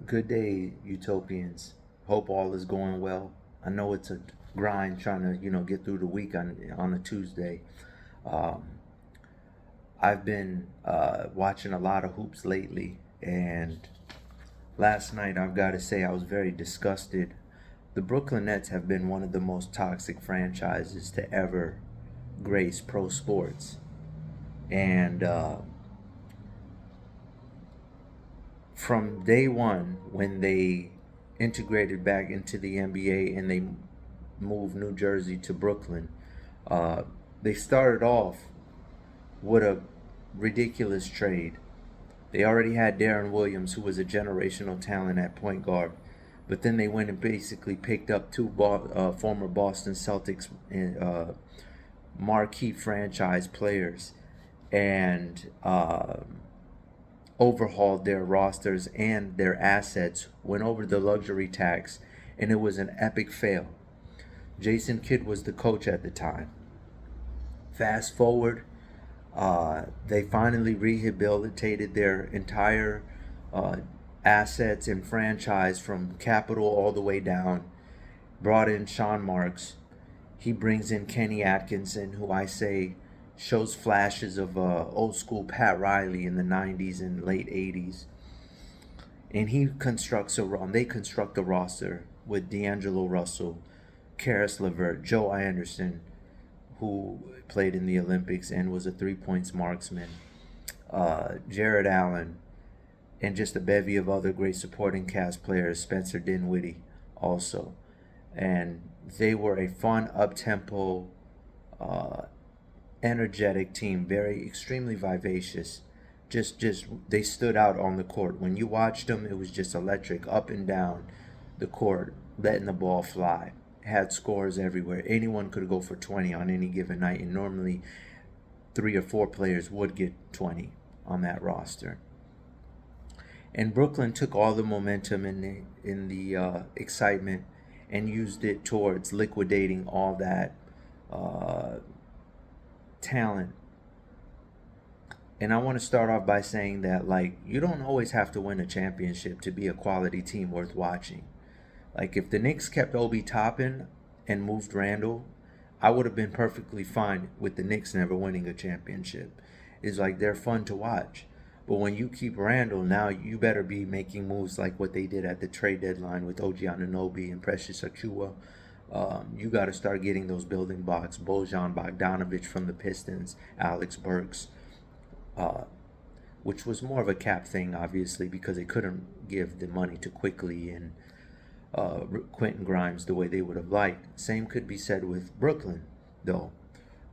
Good day, Utopians. Hope all is going well. I know it's a grind trying to, get through the week on a Tuesday. Um, I've been watching a lot of hoops lately, and last night I've got to say I was very disgusted. The Brooklyn Nets have been one of the most toxic franchises to ever grace pro sports, and from day one when they integrated back into the NBA and they moved New Jersey to Brooklyn, uh, they started off with a ridiculous trade. They already had Darren Williams, who was a generational talent at point guard, but then they went and basically picked up two former Boston Celtics marquee franchise players and overhauled their rosters and their assets, went over the luxury tax, and it was an epic fail. Jason Kidd was the coach at the time. Fast forward, they finally rehabilitated their entire uh, assets and franchise from capital all the way down. Brought in Sean Marks. He brings in Kenny Atkinson, who I say shows flashes of old school Pat Riley in the 90s and late 80s. And they construct a roster with D'Angelo Russell, Karis LeVert, Joe Anderson, who played in the Olympics and was a 3 points marksman, Jared Allen, and just a bevy of other great supporting cast players, Spencer Dinwiddie also. And they were a fun, up-tempo, uh, energetic team, very extremely vivacious. Just they stood out on the court. When you watched them, it was just electric, up and down the court, letting the ball fly. Had scores everywhere. Anyone could go for 20 on any given night, and normally three or four players would get 20 on that roster. And Brooklyn took all the momentum in the excitement and used it towards liquidating all that uh, talent. And I want to start off by saying that, like, you don't always have to win a championship to be a quality team worth watching. Like, if the Knicks kept Obi Toppin and moved Randall, I would have been perfectly fine with the Knicks never winning a championship. It's like they're fun to watch. But when you keep Randall, now you better be making moves like what they did at the trade deadline with OG Anunoby and Precious Achua. You got to start getting those building blocks. Bojan Bogdanovic from the Pistons, Alex Burks, uh, which was more of a cap thing, obviously, because they couldn't give the money to Quickly and Quentin Grimes the way they would have liked. Same could be said with Brooklyn, though.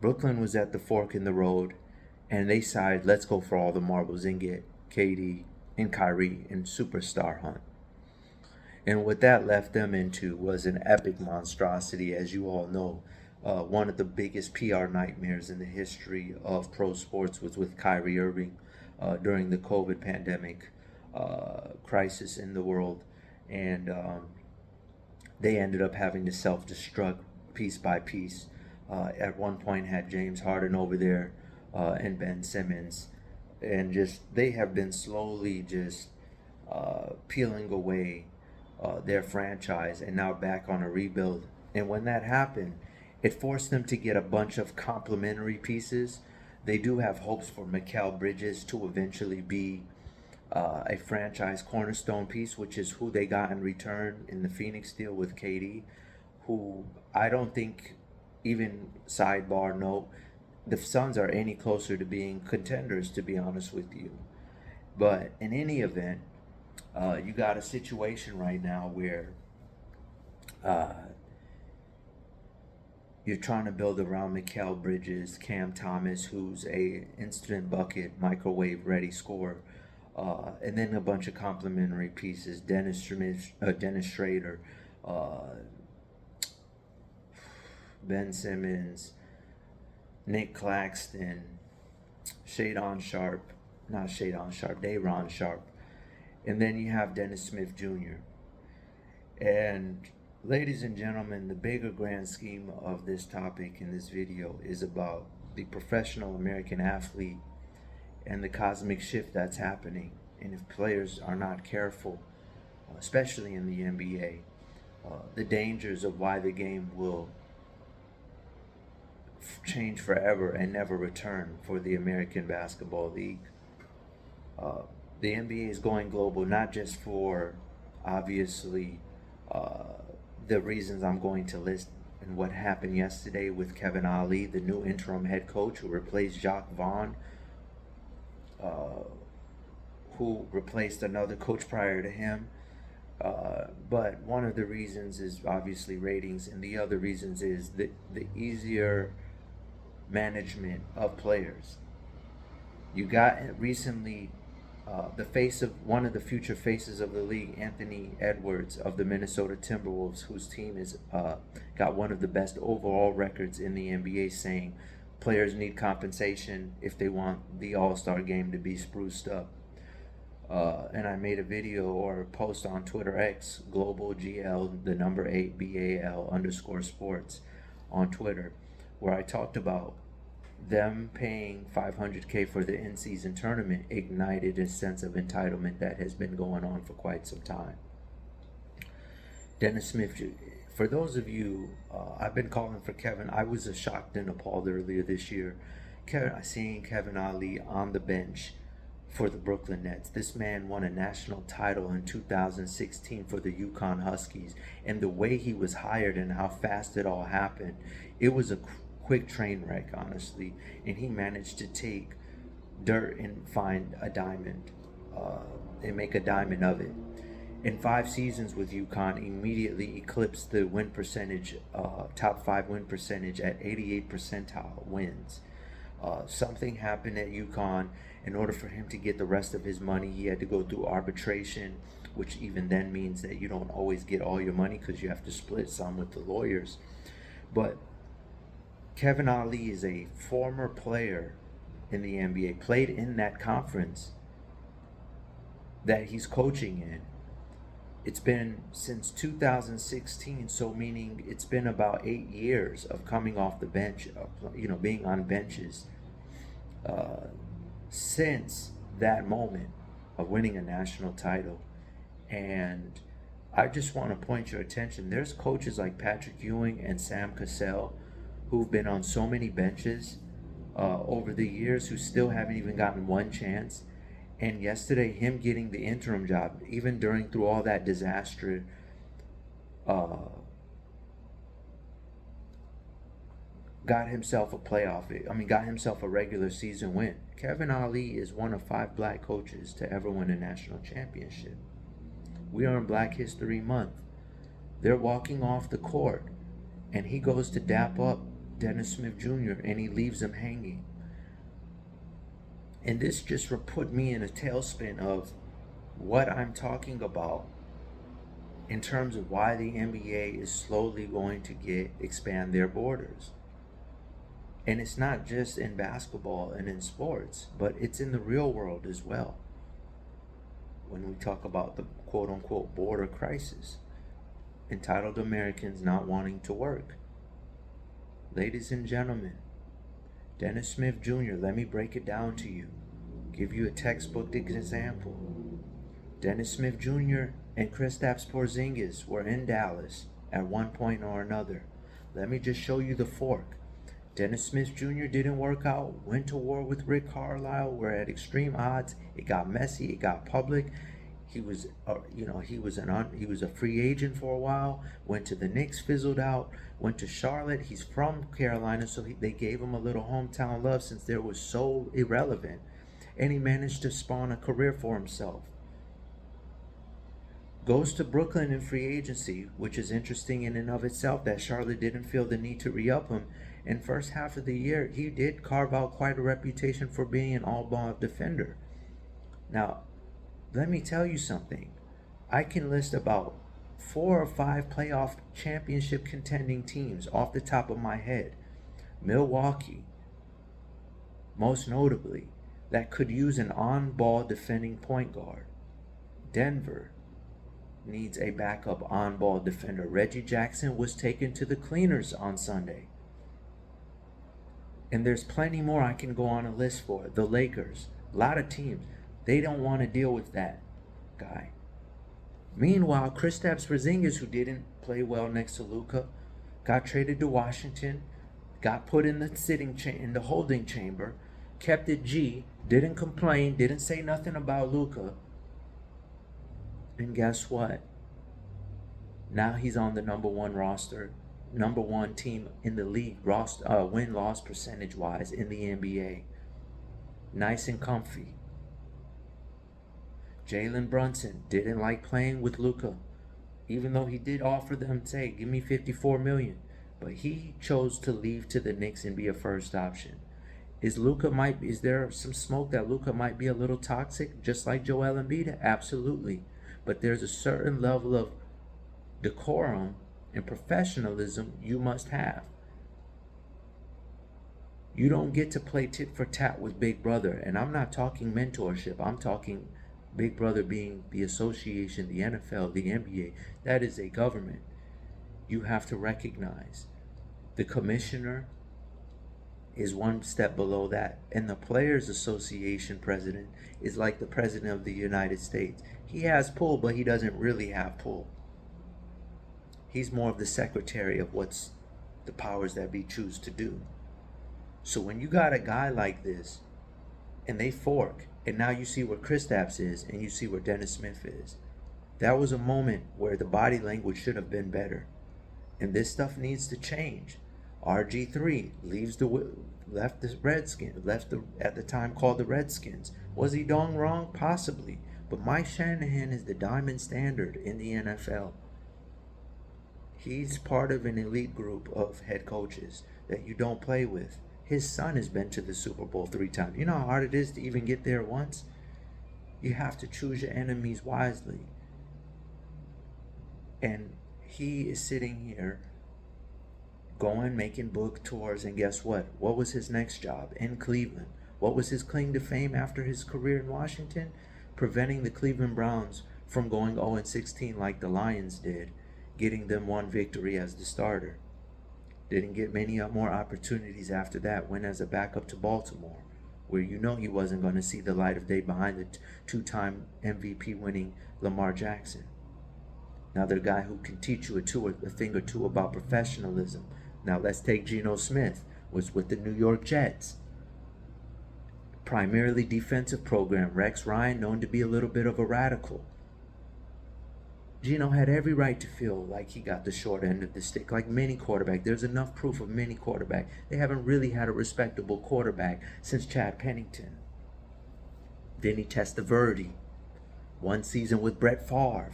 Brooklyn was at the fork in the road, and they decided, let's go for all the marbles and get KD and Kyrie in superstar hunt. And what that left them into was an epic monstrosity, as you all know. One of the biggest PR nightmares in the history of pro sports was with Kyrie Irving during the COVID pandemic crisis in the world. And they ended up having to self destruct piece by piece. At one point, had James Harden over there and Ben Simmons. And just they have been slowly just peeling away their franchise and now back on a rebuild. And when that happened, it forced them to get a bunch of complementary pieces. They do have hopes for Mikal Bridges to eventually be a franchise cornerstone piece, which is who they got in return in the Phoenix deal with KD, who I don't think, even sidebar note, the Suns are any closer to being contenders, to be honest with you. But in any event, you got a situation right now where uh, you're trying to build around Mikal Bridges, Cam Thomas, who's a instant bucket, microwave ready scorer, and then a bunch of complementary pieces: Dennis Schrader, uh, Ben Simmons, Nick Claxton, Shadon Sharp, not Shadon Sharp, Dayron Sharp, and then you have Dennis Smith Jr. And ladies and gentlemen, the bigger grand scheme of this topic in this video is about the professional American athlete and the cosmic shift that's happening. And if players are not careful, especially in the NBA. The dangers of why the game will change forever and never return for the American Basketball League. Uh, the NBA is going global, not just for obviously uh, the reasons I'm going to list and what happened yesterday with Kevin Ollie, the new interim head coach who replaced Jacques Vaughn, uh, who replaced another coach prior to him. But one of the reasons is obviously ratings, and the other reasons is the easier management of players. You got recently the face of one of the future faces of the league, Anthony Edwards of the Minnesota Timberwolves, whose team is got one of the best overall records in the NBA, saying players need compensation if they want the All-Star game to be spruced up. And I made a video or a post on Twitter X, Global GL, the number 8 BAL underscore sports on Twitter, where I talked about them paying $500K for the in-season tournament ignited a sense of entitlement that has been going on for quite some time. Dennis Smith, for those of you, I've been calling for Kevin. I was shocked and appalled earlier this year, seeing Kevin Ollie on the bench for the Brooklyn Nets. This man won a national title in 2016 for the UConn Huskies, and the way he was hired and how fast it all happened, it was a quick train wreck, honestly. And he managed to take dirt and find a diamond, and make a diamond of it. In 5 seasons with UConn, immediately eclipsed the win percentage, top 5 win percentage at 88 percentile wins. Something happened at UConn. In order for him to get the rest of his money, he had to go through arbitration, which even then means that you don't always get all your money because you have to split some with the lawyers. But Kevin Ollie is a former player in the NBA, played in that conference that he's coaching in. It's been since 2016, so meaning it's been about 8 years of coming off the bench, being on benches. Since that moment of winning a national title. And I just want to point your attention, there's coaches like Patrick Ewing and Sam Cassell who've been on so many benches over the years who still haven't even gotten one chance. And yesterday, him getting the interim job, even through all that disaster, got himself a regular season win. Kevin Ollie is one of 5 black coaches to ever win a national championship. We are in Black History Month. They're walking off the court, and he goes to dap up Dennis Smith Jr., and he leaves him hanging. And this just put me in a tailspin of what I'm talking about in terms of why the NBA is slowly going to expand their borders. And it's not just in basketball and in sports, but it's in the real world as well. When we talk about the quote-unquote border crisis, entitled Americans not wanting to work. Ladies and gentlemen, Dennis Smith Jr., let me break it down to you. Give you a textbook example. Dennis Smith Jr. and Kristaps Porzingis were in Dallas at one point or another. Let me just show you the fork. Dennis Smith Jr. didn't work out, went to war with Rick Carlisle, were at extreme odds. It got messy, it got public. He was a free agent for a while, went to the Knicks, fizzled out, went to Charlotte. He's from Carolina, so they gave him a little hometown love since they were so irrelevant. And he managed to spawn a career for himself. Goes to Brooklyn in free agency, which is interesting in and of itself that Charlotte didn't feel the need to re-up him. In first half of the year, he did carve out quite a reputation for being an all-ball defender. Now, let me tell you something. I can list about 4 or 5 playoff championship contending teams off the top of my head. Milwaukee, most notably, that could use an on-ball defending point guard. Denver needs a backup on-ball defender. Reggie Jackson was taken to the cleaners on Sunday. And there's plenty more I can go on a list for. The Lakers, a lot of teams, they don't want to deal with that guy. Meanwhile, Kristaps Porzingis, who didn't play well next to Luka, got traded to Washington, got put in the holding chamber, kept it G, didn't complain, didn't say nothing about Luka. And guess what? Now he's on the number one team in the league, win-loss percentage-wise in the NBA. Nice and comfy. Jalen Brunson didn't like playing with Luka, even though he did offer them, say, give me $54 million. But he chose to leave to the Knicks and be a first option. Is there some smoke that Luka might be a little toxic, just like Joel Embiid? Absolutely. But there's a certain level of decorum and professionalism you must have. You don't get to play tit for tat with Big Brother. And I'm not talking mentorship. I'm talking Big Brother being the association, the NFL, the NBA. That is a government. You have to recognize the commissioner is one step below that. And the Players Association president is like the president of the United States. He has pull, but he doesn't really have pull. He's more of the secretary of what's the powers that be choose to do. So when you got a guy like this, and they fork, and now you see where Kristaps is, and you see where Dennis Smith is. That was a moment where the body language should have been better. And this stuff needs to change. RG3 left the Redskins, at the time called the Redskins. Was he done wrong? Possibly. But Mike Shanahan is the diamond standard in the NFL. He's part of an elite group of head coaches that you don't play with. His son has been to the Super Bowl 3 times. You know how hard it is to even get there once? You have to choose your enemies wisely. And he is sitting here making book tours, and guess what? What was his next job? In Cleveland. What was his claim to fame after his career in Washington? Preventing the Cleveland Browns from going 0-16 like the Lions did, getting them one victory as the starter. Didn't get many more opportunities after that. Went as a backup to Baltimore, where you know he wasn't going to see the light of day behind the two-time MVP winning Lamar Jackson. Another guy who can teach you a thing or two about professionalism. Now let's take Geno Smith, was with the New York Jets. Primarily defensive program. Rex Ryan, known to be a little bit of a radical. Geno had every right to feel like he got the short end of the stick, like many quarterbacks. There's enough proof of many quarterbacks. They haven't really had a respectable quarterback since Chad Pennington. Vinny Testaverde. One season with Brett Favre.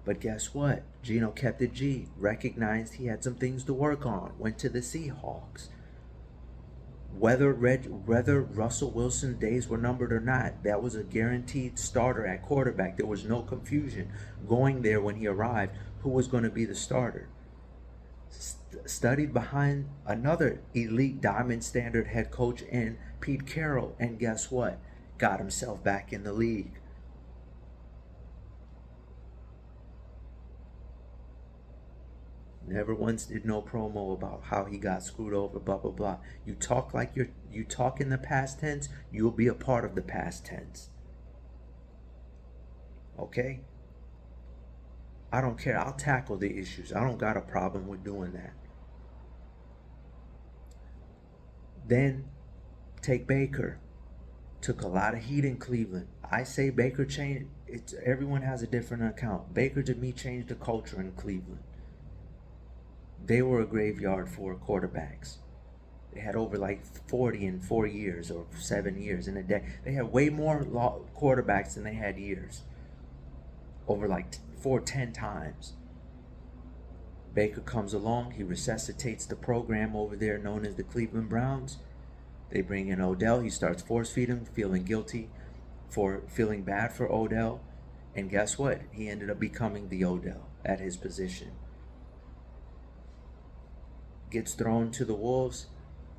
But guess what? Geno kept it G. Recognized he had some things to work on. Went to the Seahawks. Whether Russell Wilson's days were numbered or not, that was a guaranteed starter at quarterback. There was no confusion going there when he arrived who was going to be the starter. Studied behind another elite diamond standard head coach in Pete Carroll, and guess what? Got himself back in the league. Never once did no promo about how he got screwed over, blah, blah, blah. You talk in the past tense, you'll be a part of the past tense. Okay? I don't care. I'll tackle the issues. I don't got a problem with doing that. Then, take Baker. Took a lot of heat in Cleveland. I say Baker changed. Everyone has a different account. Baker, to me, changed the culture in Cleveland. They were a graveyard for quarterbacks. They had over 40 in 4 years or 7 years in a day. They had way more quarterbacks than they had years. Over 10 times. Baker comes along. He resuscitates the program over there known as the Cleveland Browns. They bring in Odell. He starts force feeding, feeling bad for Odell. And guess what? He ended up becoming the Odell at his position. Gets thrown to the Wolves,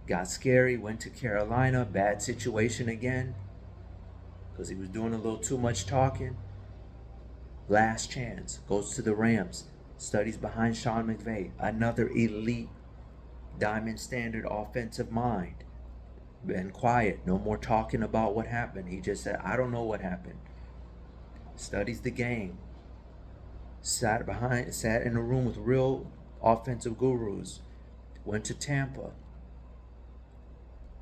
got scary, went to Carolina, bad situation again, because he was doing a little too much talking. Last chance, goes to the Rams, studies behind Sean McVay, another elite diamond standard offensive mind. Been quiet, no more talking about what happened. He just said, I don't know what happened. Studies the game, Sat in a room with real offensive gurus. Went to Tampa.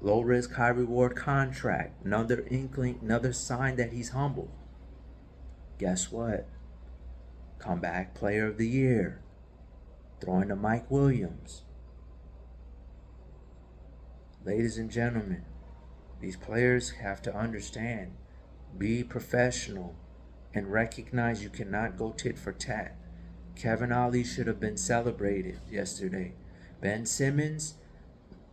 Low risk, high reward contract. Another inkling, another sign that he's humble. Guess what? Comeback player of the year. Throwing to Mike Williams. Ladies and gentlemen, these players have to understand, be professional, and recognize you cannot go tit for tat. Kevin Ollie should have been celebrated yesterday. Ben Simmons,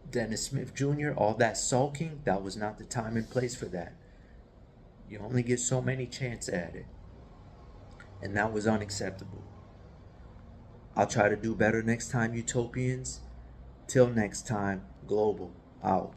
Dennis Smith Jr., all that sulking, that was not the time and place for that. You only get so many chances at it. And that was unacceptable. I'll try to do better next time, Utopians. Till next time, Global out.